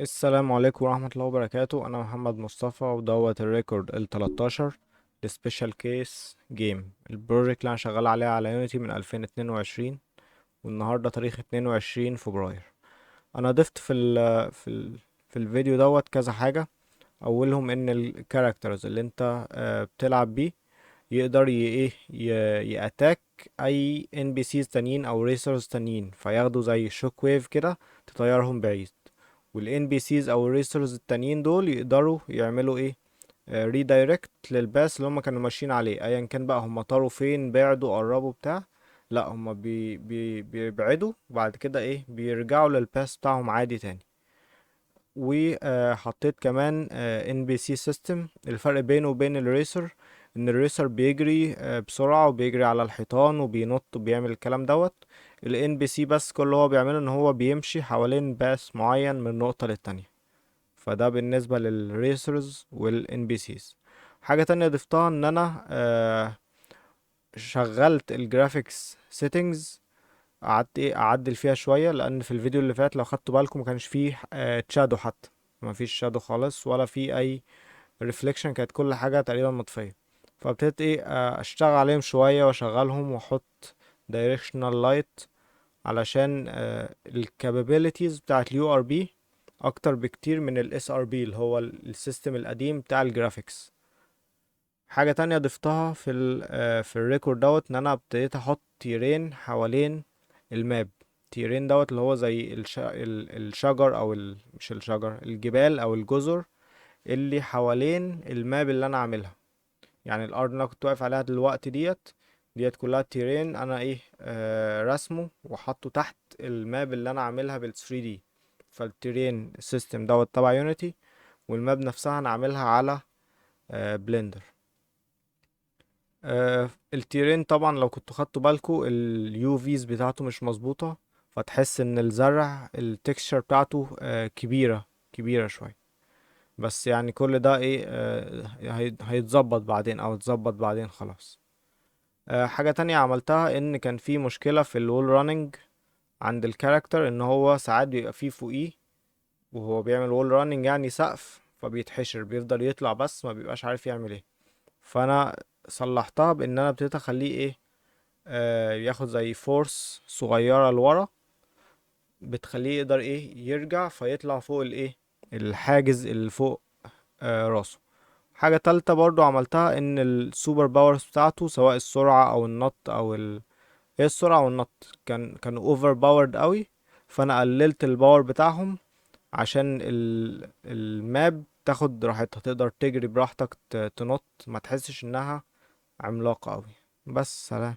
السلام عليكم ورحمة الله وبركاته. أنا محمد مصطفى ودوت الريكورد ال13 لسبيشال كيس جيم، البروجكت اللي أنا شغال عليه على يونيتي من 2022، والنهاردة تاريخ 22 فبراير. أنا ضفت في الفيديو دوت كذا حاجة. أولهم إن الكاركترز اللي أنت بتلعب بيه يقدر يأتاك أي NPCs تانيين أو ريسرز تانيين، فياخدوا زي شوك ويف كده تطيرهم بعيد. والان بي سيز او الريسرز التانيين دول يقدروا يعملوا ايه؟ ريدايركت للباس اللي هم كانوا ماشيين عليه، ايا كان بقى هم طاروا فين، بعدوا قربوا بتاع. لا، هم بيبعدوا وبعد كده ايه بيرجعوا للباس بتاعهم عادي تاني. وحطيت كمان ان بي سي سيستم. الفرق بينه وبين الريسر ان الريسر بيجري بسرعة وبيجري على الحيطان وبينط وبيعمل الكلام دوت. الان بي سي بس كل اللي هو بيعمله ان هو بيمشي حوالين باس معين من نقطة للتانية. فده بالنسبة للريسرز والان بي سيز. حاجة تانية ضفتها ان انا شغلت الجرافيكس سيتنجز. قعدت ايه اعدل فيها شويه، لان في الفيديو اللي فات لو خدتوا بالكم ما كانش فيه تشادو حتى. ما فيش شادو خالص ولا في اي ريفليكشن، كانت كل حاجه تقريبا مطفيه. فابتديت ايه اشتغل عليهم شويه واشغلهم واحط دايركشنال لايت علشان الكابابيلتيز بتاعت اليو ار بي اكتر بكتير من الاس ار بي اللي هو السيستم القديم بتاع الجرافيكس. حاجه تانية ضفتها في الريكورد دوت ان انا ابتديت احط تيرين حوالين الماب. تيرين دوت اللي هو زي الشجر او مش الشجر، الجبال او الجزر اللي حوالين الماب اللي انا عاملها. يعني الارض اللي انا كنت واقف عليها دلوقتي ديت كلها تيرين انا ايه رسمه وحطه تحت الماب اللي انا عاملها بال 3 دي. فالتيرين سيستم دوت تبع يونيتي، والماب نفسها انا عاملها على بلندر. التيرين طبعا لو كنتوا خدتوا بالكوا اليو فيز بتاعته مش مظبوطة، فتحس ان الزرع التكستشر بتاعته كبيرة كبيرة شوية. بس يعني كل ده ايه هيتظبط بعدين او اتظبط بعدين خلاص. حاجة تانية عملتها ان كان في مشكلة في الوول راننج عند الكاركتر، ان هو ساعات بيبقى فيه فوقيه وهو بيعمل وول راننج يعني سقف، فبيتحشر بيفضل يطلع بس ما بيبقاش عارف يعمل ايه. فانا صلحتها بان انا ابتديت اخليه ايه ياخد زي فورس صغيرة لورا، بتخليه يقدر ايه يرجع فيطلع فوق الايه الحاجز اللي فوق راسه. حاجة تالتة برضو عملتها ان السوبر باورز بتاعته سواء السرعة او النط هي السرعة والنط كانوا اوفر باورد قوي. فانا قللت الباور بتاعهم عشان الماب تاخد راحتها، تقدر تجري براحتك تنط ما تحسش انها عملاقة قوي. بس سلام.